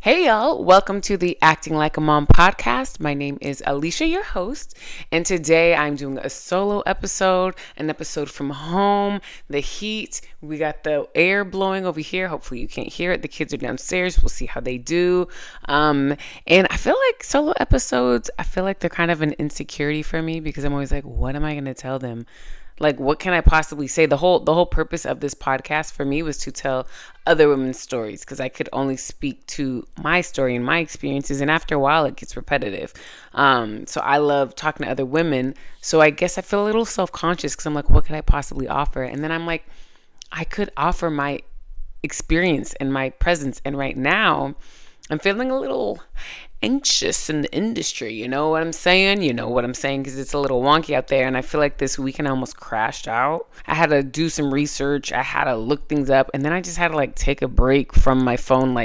Hey y'all, welcome to the Acting Like a Mom podcast. My name is Alicia, your host, and today I'm doing a solo episode, an episode from home. The heat, we got the air blowing over here. Hopefully you can't hear it. The kids are downstairs. We'll see how they do. And I feel like solo episodes, I feel like they're kind of an insecurity for me because I'm always like, what am I going to tell them? Like, what can I possibly say? The whole purpose of this podcast for me was to tell other women's stories because I could only speak to my story and my experiences. And after a while, it gets repetitive. So I love talking to other women. So I guess I feel a little self-conscious because I'm like, what could I possibly offer? And then I'm like, I could offer my experience and my presence. And right now, I'm feeling a little anxious in the industry. You know what I'm saying? You know what I'm saying because it's a little wonky out there. And I feel like this weekend I almost crashed out. I had to do some research. I had to look things up. And then I just had to take a break from my phone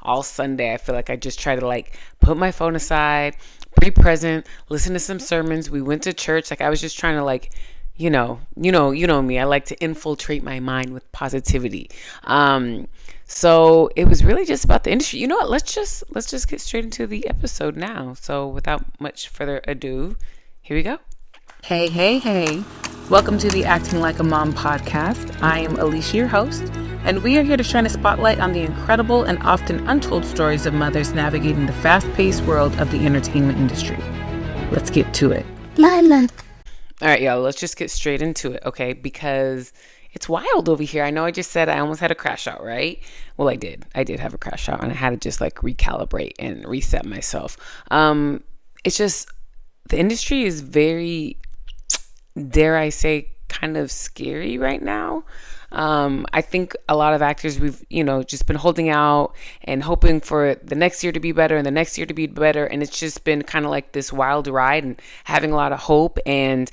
all Sunday. I feel like I just try to put my phone aside, be present, listen to some sermons. We went to church. I was just trying to you know me. I like to infiltrate my mind with positivity. So it was really just about the industry. You know what? Let's just get straight into the episode now. So without much further ado, here we go. Hey. Welcome to the Acting Like a Mom podcast. I am Alicia, your host, and we are here to shine a spotlight on the incredible and often untold stories of mothers navigating the fast-paced world of the entertainment industry. Let's get to it. Mama. All right, y'all, let's just get straight into it, okay? Because it's wild over here. I know I just said I almost had a crash out, right? Well, I did. I did have a crash out, and I had to just recalibrate and reset myself. It's just the industry is very, dare I say, kind of scary right now. I think a lot of actors, we've, just been holding out and hoping for the next year to be better and the next year to be better. And it's just been kind of this wild ride and having a lot of hope. And,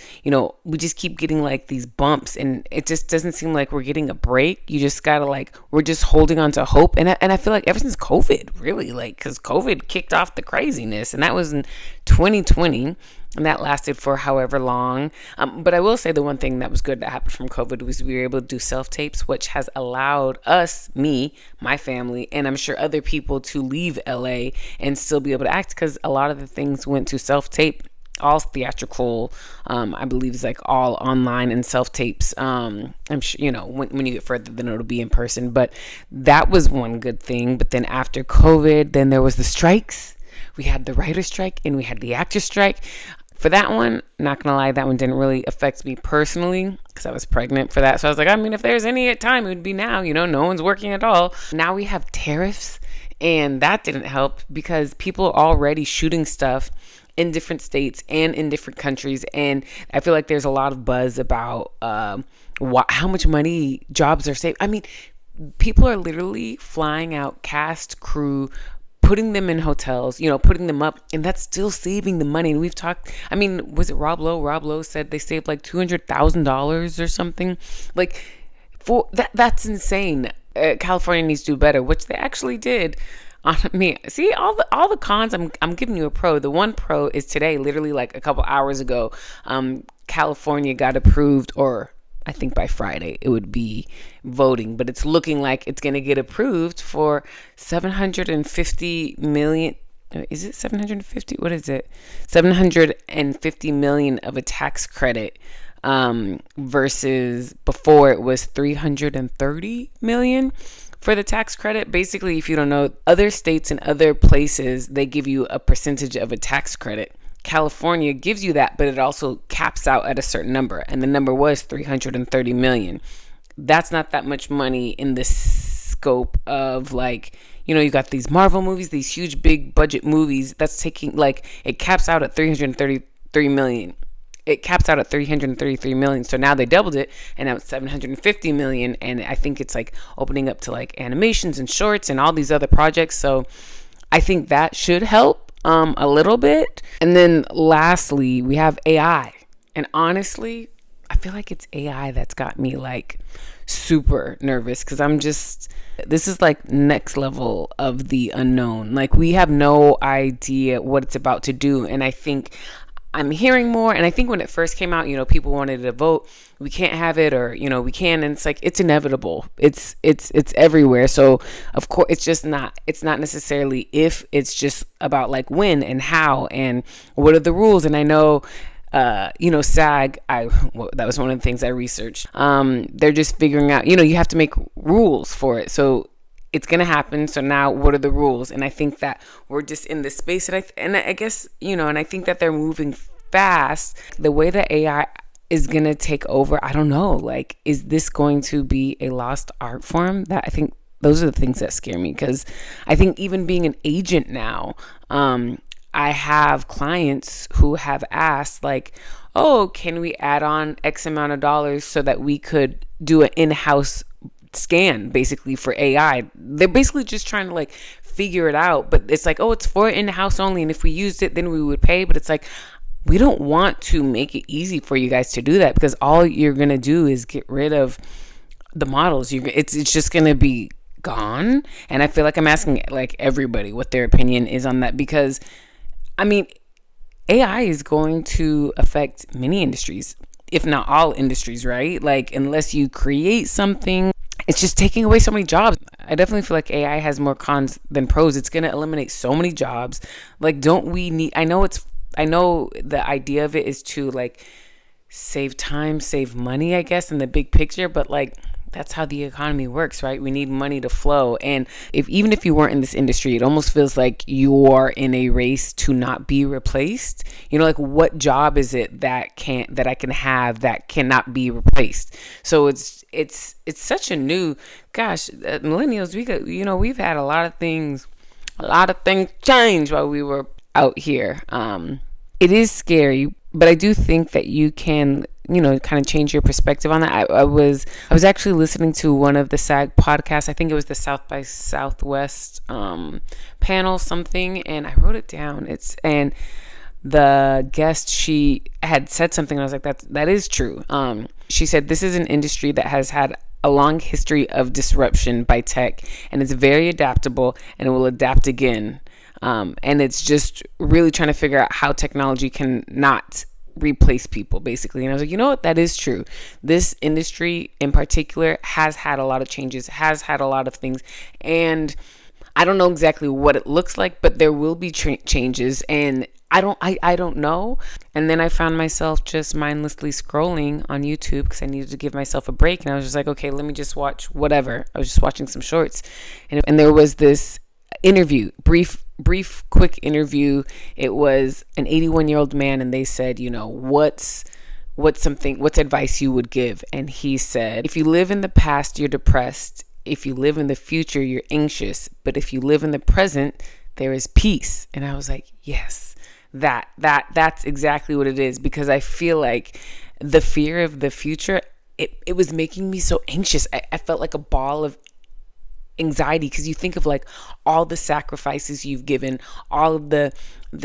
we just keep getting these bumps and it just doesn't seem like we're getting a break. You just gotta we're just holding on to hope. And I feel like ever since COVID, really, because COVID kicked off the craziness and that was in 2020. And that lasted for however long. But I will say the one thing that was good that happened from COVID was we were able to do self-tapes, which has allowed us, me, my family, and I'm sure other people to leave LA and still be able to act because a lot of the things went to self-tape, all theatrical, I believe is all online and self-tapes. I'm sure, when you get further, then it'll be in person. But that was one good thing. But then after COVID, then there was the strikes. We had the writer's strike and we had the actor's strike. For that one, not gonna lie, that one didn't really affect me personally because I was pregnant for that. So I was like, if there's any time, it would be now. No one's working at all. Now we have tariffs, and that didn't help because people are already shooting stuff in different states and in different countries. And I feel like there's a lot of buzz about how much money jobs are saved. People are literally flying out cast, crew, putting them in hotels, putting them up, and that's still saving the money. And we've talked, was it Rob Lowe? Rob Lowe said they saved $200,000 or something. For that's insane. California needs to do better, which they actually did. See all the cons. I'm giving you a pro. The one pro is today, literally a couple hours ago, California got approved, or I think by Friday it would be voting, but it's looking like it's going to get approved for 750 million. Is it 750? What is it? 750 million of a tax credit, versus before it was 330 million for the tax credit. Basically, if you don't know, other states and other places, they give you a percentage of a tax credit. California gives you that, but it also caps out at a certain number, and the number was 330 million. That's not that much money in the scope of you got these Marvel movies, these huge big budget movies that's taking it caps out at 333 million. It caps out at 333 million. So now they doubled it and now it's 750 million, and I think it's opening up to animations and shorts and all these other projects. So I think that should help a little bit. And then lastly, we have AI. And honestly, I feel like it's AI that's got me super nervous because this is next level of the unknown. We have no idea what it's about to do. And I think I'm hearing more. And I think when it first came out, people wanted to vote, we can't have it, or, we can. And it's like, it's inevitable. It's everywhere. So of course it's not necessarily if, it's just about like when and how and what are the rules. And I know, SAG, that was one of the things I researched. They're just figuring out, you have to make rules for it. So it's going to happen. So now what are the rules? And I think that we're just in this space. And I guess, and I think that they're moving fast. The way that AI is going to take over, I don't know, like, is this going to be a lost art form? That I think those are the things that scare me, because I think even being an agent now, I have clients who have asked like, oh, can we add on X amount of dollars so that we could do an in-house scan basically for AI. They're basically just trying to like figure it out, but it's like, oh, it's for in-house only, and if we used it then we would pay. But it's like, we don't want to make it easy for you guys to do that, because all you're gonna do is get rid of the models. It's just gonna be gone. And I feel like I'm asking like everybody what their opinion is on that, because I mean, AI is going to affect many industries, if not all industries, right? Like, unless you create something, it's just taking away so many jobs. I definitely feel like AI has more cons than pros. It's going to eliminate so many jobs. Like, don't we need, I know the idea of it is to like save time, save money, I guess, in the big picture, but like, that's how the economy works, right? We need money to flow. And even if you weren't in this industry, it almost feels like you are in a race to not be replaced. Like, what job is it that I can have that cannot be replaced? So it's such a new, millennials, we've had a lot of things change while we were out here. It is scary, but I do think that you can, kind of change your perspective on that. I was actually listening to one of the SAG podcasts. I think it was the South by Southwest panel something, and I wrote it down. And the guest, she had said something, and I was like, that is true. She said, this is an industry that has had a long history of disruption by tech, and it's very adaptable, and it will adapt again. And it's just really trying to figure out how technology can not replace people, basically. And I was like, you know what? That is true. This industry in particular has had a lot of changes, has had a lot of things. And I don't know exactly what it looks like, but there will be changes. And I don't know. And then I found myself just mindlessly scrolling on YouTube because I needed to give myself a break. And I was just like, okay, let me just watch whatever. I was just watching some shorts. And there was this interview, brief quick interview. It was an 81-year-old man, and they said, what's advice you would give? And he said, if you live in the past, you're depressed. If you live in the future, you're anxious. But if you live in the present, there is peace. And I was like, yes, that's exactly what it is, because I feel like the fear of the future, it was making me so anxious. I felt like a ball of anxiety, because you think of like all the sacrifices you've given, all of the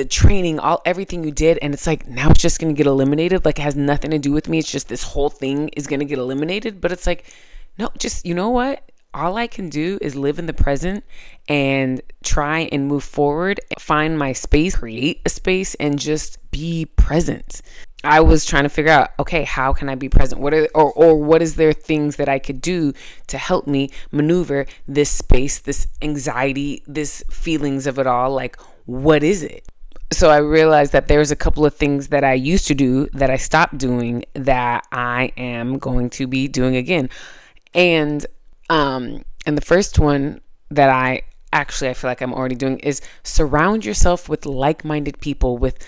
training, everything you did, and it's like, now it's just going to get eliminated. Like, it has nothing to do with me. It's just this whole thing is going to get eliminated. But it's like, no, just, you know what? All I can do is live in the present and try and move forward, find my space, create a space, and just be present. I was trying to figure out, okay, how can I be present? What is there things that I could do to help me maneuver this space, this anxiety, this feelings of it all? Like, what is it? So I realized that there's a couple of things that I used to do that I stopped doing that I am going to be doing again. And the first one that I feel like I'm already doing is surround yourself with like-minded people, with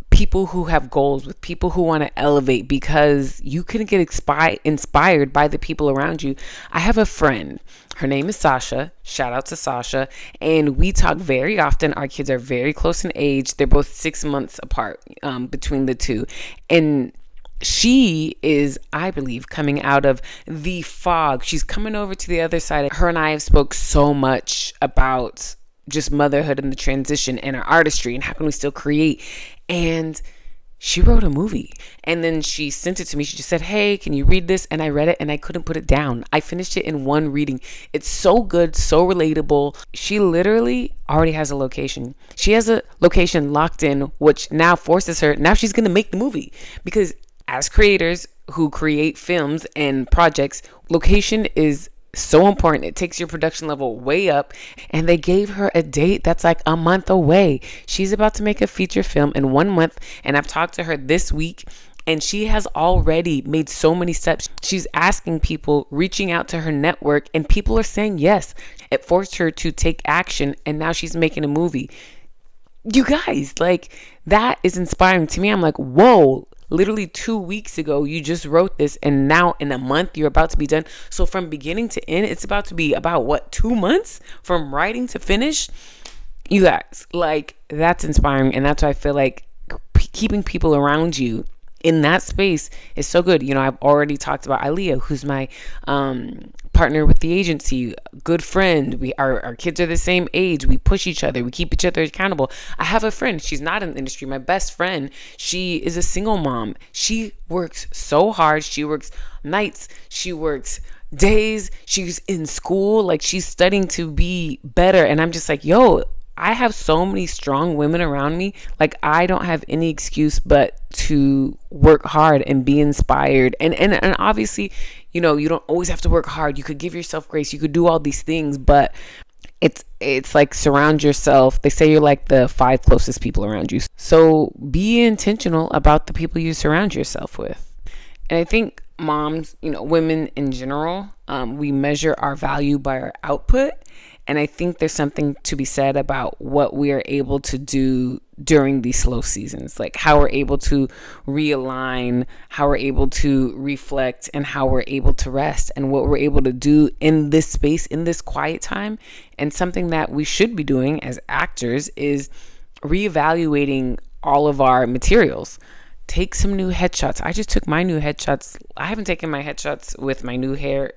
people who have goals, with people who want to elevate, because you can get inspired by the people around you. I have a friend, her name is Sasha, shout out to Sasha, and we talk very often. Our kids are very close in age. They're both 6 months apart between the two. And she is, I believe, coming out of the fog. She's coming over to the other side. Her and I have spoke so much about just motherhood and the transition and our artistry and how can we still create. And she wrote a movie. And then she sent it to me. She just said, hey, can you read this? And I read it and I couldn't put it down. I finished it in one reading. It's so good, so relatable. She literally already has a location. She has a location locked in, which now forces her, now she's going to make the movie. Because as creators who create films and projects, location is so important. It takes your production level way up. And they gave her a date that's like a month away. She's about to make a feature film in 1 month. And I've talked to her this week, and she has already made so many steps. She's asking people, reaching out to her network, and people are saying yes. It forced her to take action, and now she's making a movie. You guys, like, that is inspiring to me. I'm like, whoa. Literally 2 weeks ago, you just wrote this, and now in a month, you're about to be done. So from beginning to end, it's about to be about what, 2 months from writing to finish? You guys, like, that's inspiring. And that's why I feel like keeping people around you in that space is so good. You know, I've already talked about Aaliyah, who's my partner with the agency, good friend. Our kids are the same age. We push each other. We keep each other accountable. I have a friend. She's not in the industry. My best friend. She is a single mom. She works so hard. She works nights. She works days. She's in school. Like, she's studying to be better. And I'm just like, yo, I have so many strong women around me. Like, I don't have any excuse but to work hard and be inspired. And obviously, you know, you don't always have to work hard. You could give yourself grace. You could do all these things, but it's like, surround yourself. They say you're like the 5 closest people around you. So be intentional about the people you surround yourself with. And I think moms, you know, women in general, we measure our value by our output. And I think there's something to be said about what we are able to do during these slow seasons, like how we're able to realign, how we're able to reflect, and how we're able to rest, and what we're able to do in this space, in this quiet time. And something that we should be doing as actors is reevaluating all of our materials. Take some new headshots. I just took my new headshots. I haven't taken my headshots with my new hair.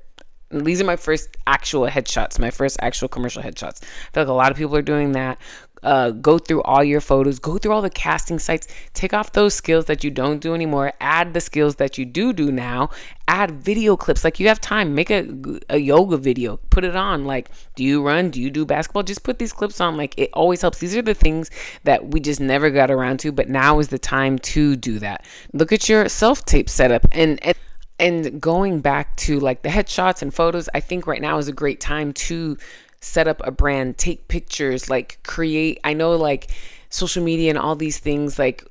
These are my first actual headshots, my first actual commercial headshots. I feel like a lot of people are doing that. Go through all your photos, go through all the casting sites, take off those skills that you don't do anymore, add the skills that you do now, add video clips. Like, you have time, make a yoga video, put it on. Like, do you run? Do you do basketball? Just put these clips on. Like, it always helps. These are the things that we just never got around to, but now is the time to do that. Look at your self-tape setup. And going back to like the headshots and photos, I think right now is a great time to set up a brand, take pictures, like create. I know like social media and all these things, like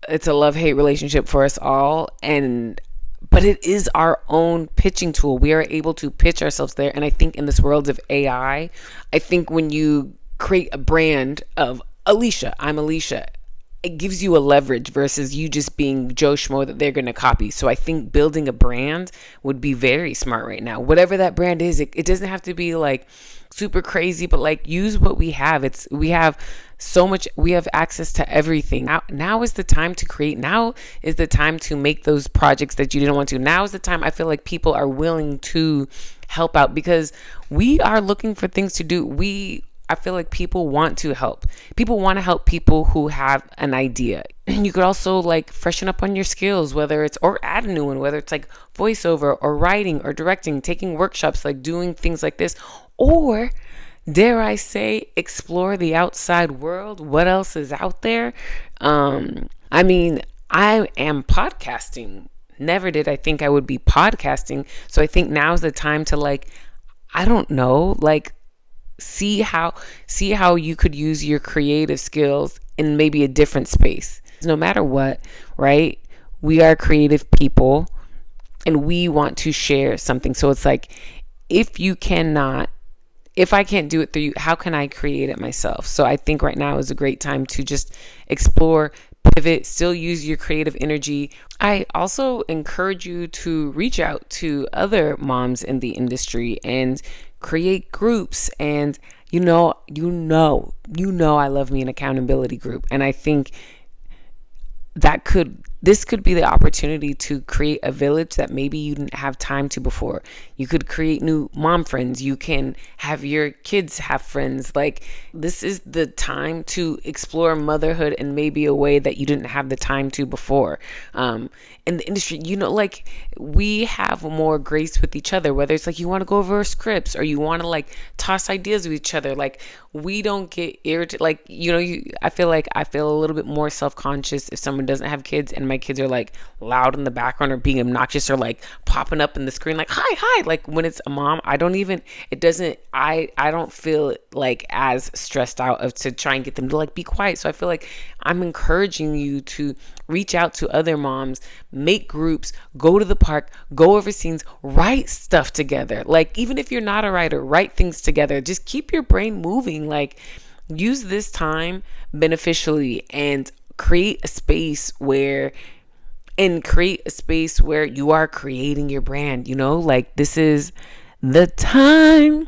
it's a love-hate relationship for us all. But it is our own pitching tool. We are able to pitch ourselves there. And I think in this world of AI, I think when you create a brand of Alicia, I'm Alicia, it gives you a leverage versus you just being Joe Schmo that they're going to copy. So I think building a brand would be very smart right now. Whatever that brand is, it doesn't have to be like super crazy, but like use what we have. We have so much, we have access to everything. Now is the time to create. Now is the time to make those projects that you didn't want to. Now is the time I feel like people are willing to help out because we are looking for things to do. I feel like people want to help. People want to help people who have an idea. You could also like freshen up on your skills, or add a new one, whether it's like voiceover or writing or directing, taking workshops, like doing things like this, or dare I say, explore the outside world. What else is out there? I mean, I am podcasting. Never did I think I would be podcasting. So I think now's the time to like, I don't know, like, see how you could use your creative skills in maybe a different space. No matter what, right? We are creative people and we want to share something. So it's like, if I can't do it through you, how can I create it myself? So I think right now is a great time to just explore, pivot, still use your creative energy. I also encourage you to reach out to other moms in the industry and create groups. And you know I love me an accountability group, and I think that could this could be the opportunity to create a village that maybe you didn't have time to before. You could create new mom friends. You can have your kids have friends. Like, this is the time to explore motherhood in maybe a way that you didn't have the time to before. In the industry, like, we have more grace with each other, whether it's like you want to go over scripts or you want to like toss ideas with each other. Like, we don't get irritated. Like, I feel like I feel a little bit more self-conscious if someone doesn't have kids and my kids are like loud in the background or being obnoxious or like popping up in the screen like hi. Like, when it's a mom, I don't feel like as stressed out of to try and get them to like be quiet. So I feel like I'm encouraging you to reach out to other moms, make groups, go to the park, go over scenes, write stuff together. Like, even if you're not a writer, write things together. Just keep your brain moving. Like, use this time beneficially and create a space where you are creating your brand, like, this is the time.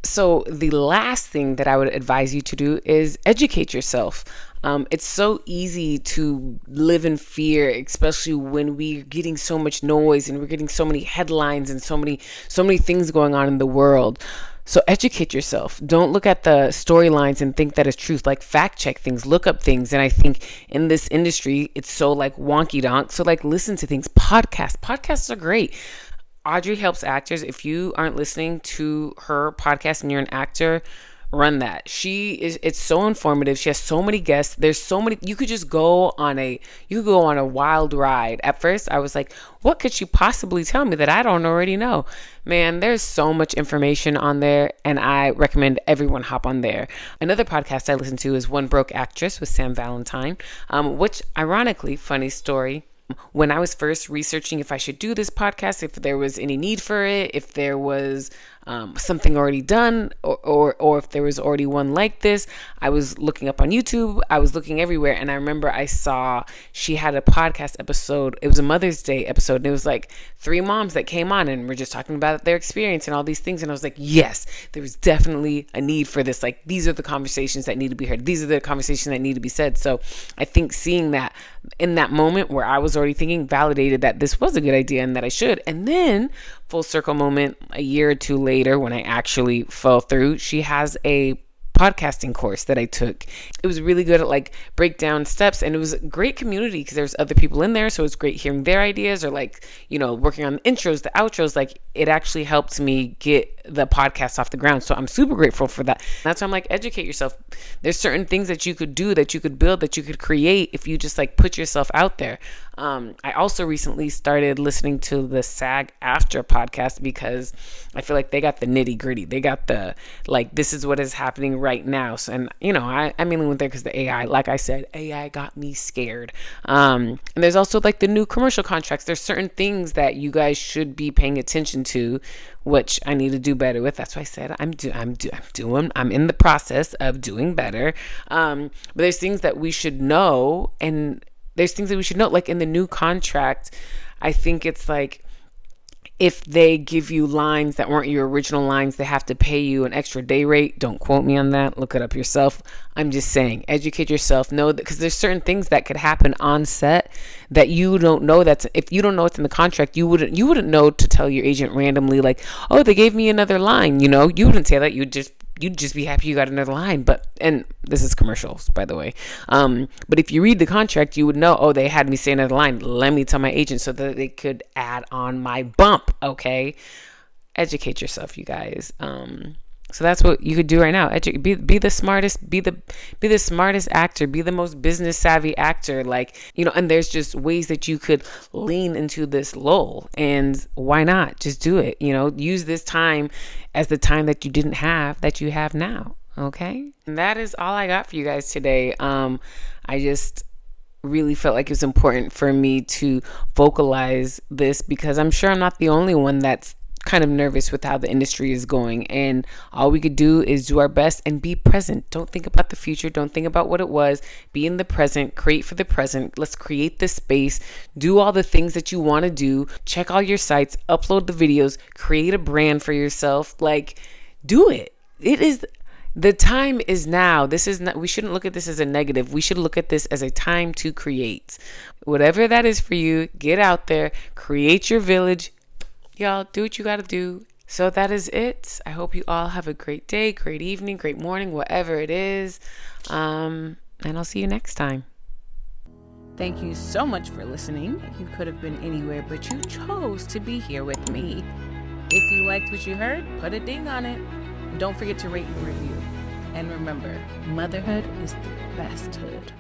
So the last thing that I would advise you to do is educate yourself. It's so easy to live in fear, especially when we're getting so much noise and we're getting so many headlines and so many things going on in the world. So educate yourself. Don't look at the storylines and think that it's truth. Like, fact check things, look up things. And I think in this industry, it's so like wonky donk. So like, listen to things. Podcasts are great. Audrey helps actors. If you aren't listening to her podcast and you're an actor, run that. It's so informative. She has so many guests. There's so many, you could go on a wild ride. At first I was like, what could she possibly tell me that I don't already know? Man, there's so much information on there, and I recommend everyone hop on there. Another podcast I listen to is One Broke Actress with Sam Valentine, which ironically, funny story, when I was first researching if I should do this podcast, if there was any need for it, if there was something already done, or if there was already one like this, I was looking up on YouTube. I was looking everywhere, and I remember I saw she had a podcast episode. It was a Mother's Day episode, and it was like 3 moms that came on and were just talking about their experience and all these things. And I was like, yes, there was definitely a need for this. Like, these are the conversations that need to be heard. These are the conversations that need to be said. So I think seeing that in that moment where I was already thinking, validated that this was a good idea and that I should. And then full circle moment, a year or 2 later, when I actually fell through, she has a podcasting course that I took. It was really good at like break down steps, and it was a great community because there's other people in there. So it's great hearing their ideas, or like, working on the intros, the outros. Like, it actually helped me get the podcast off the ground. So I'm super grateful for that. That's why I'm like, educate yourself. There's certain things that you could do, that you could build, that you could create if you just like put yourself out there. I also recently started listening to the SAG After podcast because I feel like they got the nitty gritty. They got the, like, this is what is happening right now. So, and I mainly went there because the AI, like I said, AI got me scared. And there's also like the new commercial contracts. There's certain things that you guys should be paying attention to, which I need to do better with. That's why I said I'm in the process of doing better. But there's things that we should know, and there's things that we should know, like in the new contract. I think it's like, if they give you lines that weren't your original lines, they have to pay you an extra day rate. Don't quote me on that. Look it up yourself. I'm just saying, educate yourself. Know that, because there's certain things that could happen on set that you don't know. If you don't know it's in the contract, you wouldn't know to tell your agent randomly, like, oh, they gave me another line. You wouldn't say that. You'd just be happy you got another line. And this is commercials, by the way. But if you read the contract, you would know, oh, they had me say another line. Let me tell my agent so that they could add on my bump. Okay. Educate yourself, you guys. So that's what you could do right now. Be the smartest, be the smartest actor, be the most business savvy actor. Like, and there's just ways that you could lean into this lull, and why not just do it? Use this time as the time that you didn't have, that you have now. Okay. And that is all I got for you guys today. I just really felt like it was important for me to vocalize this, because I'm sure I'm not the only one that's kind of nervous with how the industry is going, and all we could do is do our best and be present. Don't think about the future. Don't think about what it was. Be in the present. Create for the present. Let's create this space. Do all the things that you want to do. Check all your sites. Upload the videos. Create a brand for yourself. Like, do it. The time is now. This is not, we shouldn't look at this as a negative. We should look at this as a time to create. Whatever that is for you, get out there, create your village. Y'all, do what you got to do. So that is it. I hope you all have a great day, great evening, great morning, whatever it is. And I'll see you next time. Thank you so much for listening. You could have been anywhere, but you chose to be here with me. If you liked what you heard, put a ding on it. Don't forget to rate and review. And remember, motherhood is the best hood.